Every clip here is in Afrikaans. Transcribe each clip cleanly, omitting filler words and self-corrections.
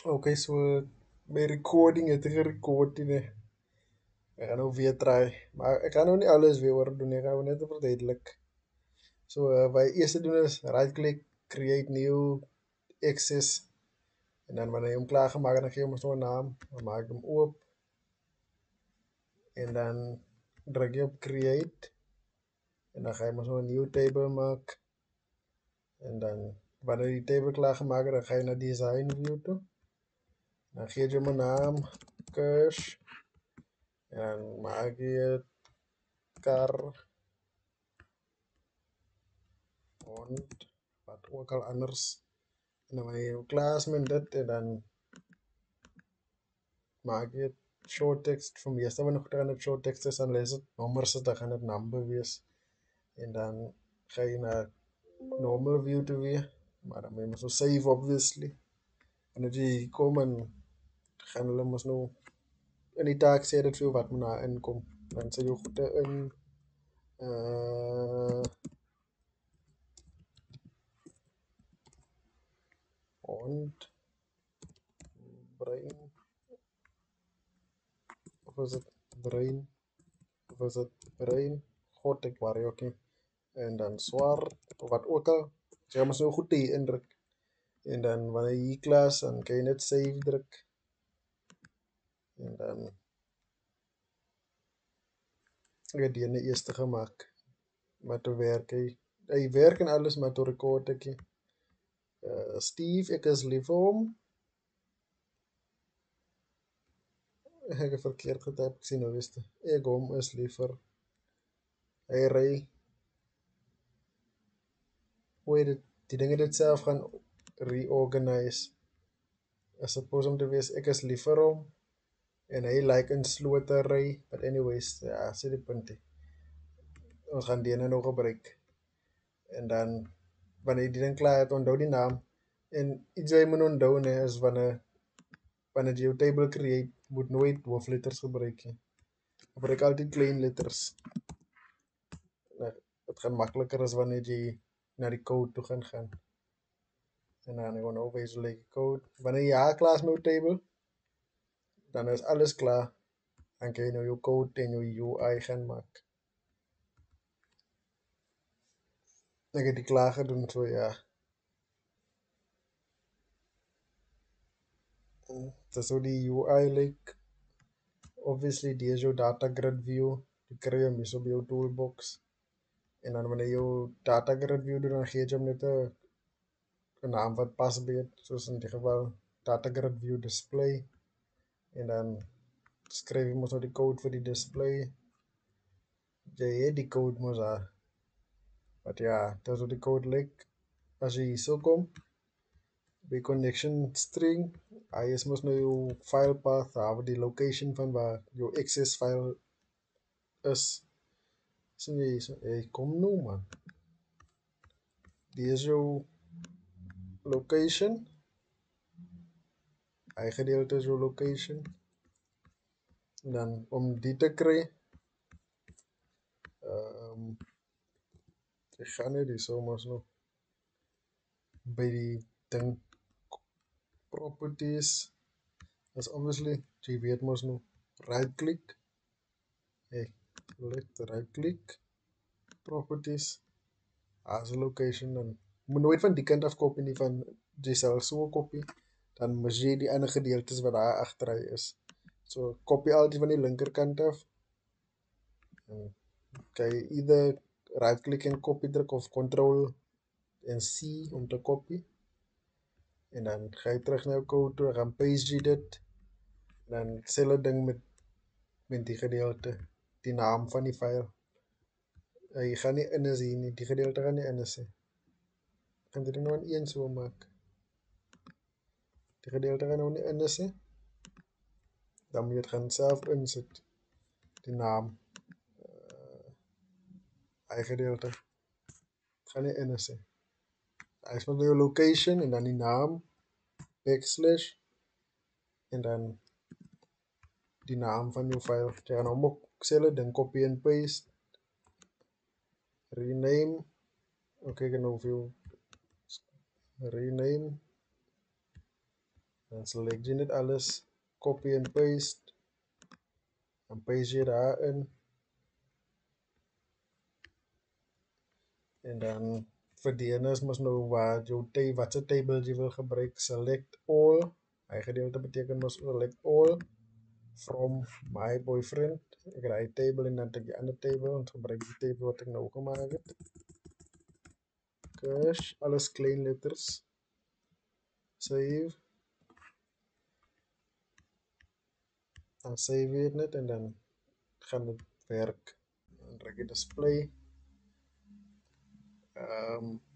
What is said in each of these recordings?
Okay, so bij recording het ik gerecord in. Ik ga nou weer try. Maar ik ga nou niet alles weer worden doen. Ik ga nou net verduidelijk. So, wat je eerst doen is right click, create new access. En dan wanneer je hem klaargemaakt hebt, dan geef je hem zo'n naam. Dan maak je hem op. En dan druk je op create. En dan ga je maar zo'n nieuw table maken. En dan wanneer die table klaargemaakt is, dan ga je naar design view toe. Dan geef je hem een naam, cache. En dan maak je car. Hond, wat ook al anders. En dan wanneer je klaar is met dit, en dan maak je short text. Voor meestal wanneer nog het short text is, dan lees het nummers, dan gaan het number wees. En dan ga je naar normal view toe weer. Maar dan moet je maar zo save obviously. En dan je komen, gaan hulle mos nou in die taak sê dit veel wat moet na inkom. Dan sê jy goed in uh hond, brein, of is het brein? Of is het brein? God, ik waar ook niet. En dan zwart, of wat ook al. Dus je moet zo goed die indruk. En dan wanneer je hier klaar is, dan kan je net save druk. En dan heb je die in de eerste gemaakt. Maar te werken. Hij werkt en alles, maar te recorden. Steve, ik is lief voor hem. Ik heb verkeerd getypt, ik zie nou wist. Ik om is liever. Hij rij. Hoe je dit, die dingen dit zelf gaan reorganize. As suppose om te wees, ik is liever om. En hy like in slotery. But anyways, ja, sê die punt. Ons gaan die ene nog gebruik. En dan, wanneer jy die ding klaar het, onthou die naam. En iets wat jy moet onthou, nee, is wanneer jy jou table create, moet nooit hoofletters gebruik. Gebruik altyd klein letters. Nou, het gaan makkelijker as wanneer jy na die code toe gaan. En dan gaan nou wees hoe lyk die code. Wanneer jy haar klaar is met jou table, dan is alles klaar. Dan kan jy nou jou code en jou UI gaan maak. Ek het die klaar gedoen, so ja. Dis hoe die UI lyk. Obviously, die is jou data grid view. Die kry jy mis op jou toolbox. En dan wanneer jy jou data grid view doen, dan gee jy hom net 'n naam wat pas by dit, soos in die geval data grid view display. En dan skryf jy mos nou die code vir die display. Jy het die code mos daar. But ja, dis hoe die code lyk. As jy hierso kom, by connection string, hy is mos nou jou file path, daar die location van waar jou access file is. Sien jy hierso? Hey, kom nou man. Die is jou location. Hy gedeelte is jou location. En dan om die te kry, ek gaan net hierso mos nou by die ding properties. That's obviously, jy weet mos nou, right click. Hey, right click, properties. As a location, dan moet nooit van die kant af kopie nie, van jy sal so kopie, dan moet jy die ander gedeeltes wat daar agter hy is. So kopie altyd van die linkerkant af. En kan jy either right click en kopie druk of control en C om te kopie. En dan ga jy terug na jou code toe, dan paste jy dit. Dan selfde ding met die gedeelte, die naam van die file. Jy gaan nie in is hier nie, die gedeelte gaan nie in is nie. Gaan dit nou in een so maak. Die gedeelte gaan nou nie in is nie. Dan moet jy het gaan self insit. Die naam. Hy gedeelte. Het gaan nie in is nie. Hy is met jou location en dan die naam. Backslash. En dan die naam van jou file. Jy gaan hom ook selfde ding copy en paste. Rename. Oké, ek nou veel rename. Dan select je net alles, copy en paste. Dan paste je daarin. En dan vir DNS mos nou wat se table jy wil gebruik, select all. Hy gedeelte beteken mos select all from my boyfriend. Ek het hy table en dan het ek die ander table, en gebruik die table wat ek nou gemaak het. Cache, alles klein letters. Save. Dan save je het net en dan gaan het werk. Dan druk je display.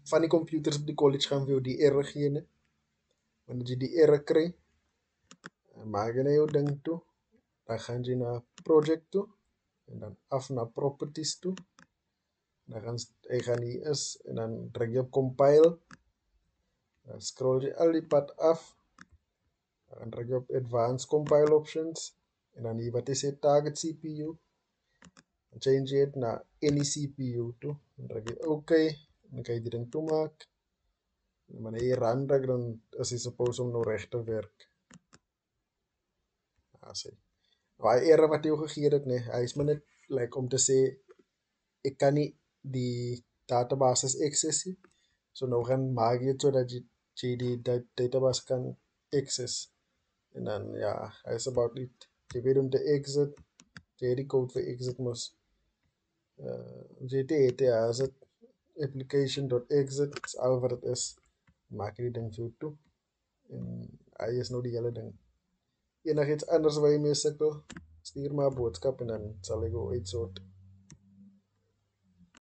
Van die computers op die college gaan vir jou die error gee, ne? Wanneer jy die error kry, maak jy na jou ding toe. Dan gaan jy na project toe. En dan af na properties toe. Dan gaan hier is en dan druk je op compile. Dan scroll je al die pad af. Dan druk je op advanced compile options. En dan hier wat is het target CPU. Dan change je het naar any CPU toe. Dan druk je OK. Dan kan je die ding toemaken. En wanneer je run druk, dan is hij supposed om nou recht te werken. Nou, die error wat jy gegee het, nee, hy is maar net like om te sê ek kan nie die database access nie. So nou gaan maak jy het sodat jy die database kan access. En dan ja, hy is about it. Jy weet om te exit, jy die code vir exit mos. JT ja, is het application.exit, is al wat het is. Maak jy die ding vir jou toe. En hy is nou die hele ding. Enig iets anders waar jy mee sukkel, stuur maar 'n boodskap en dan sal ek jou uitsort.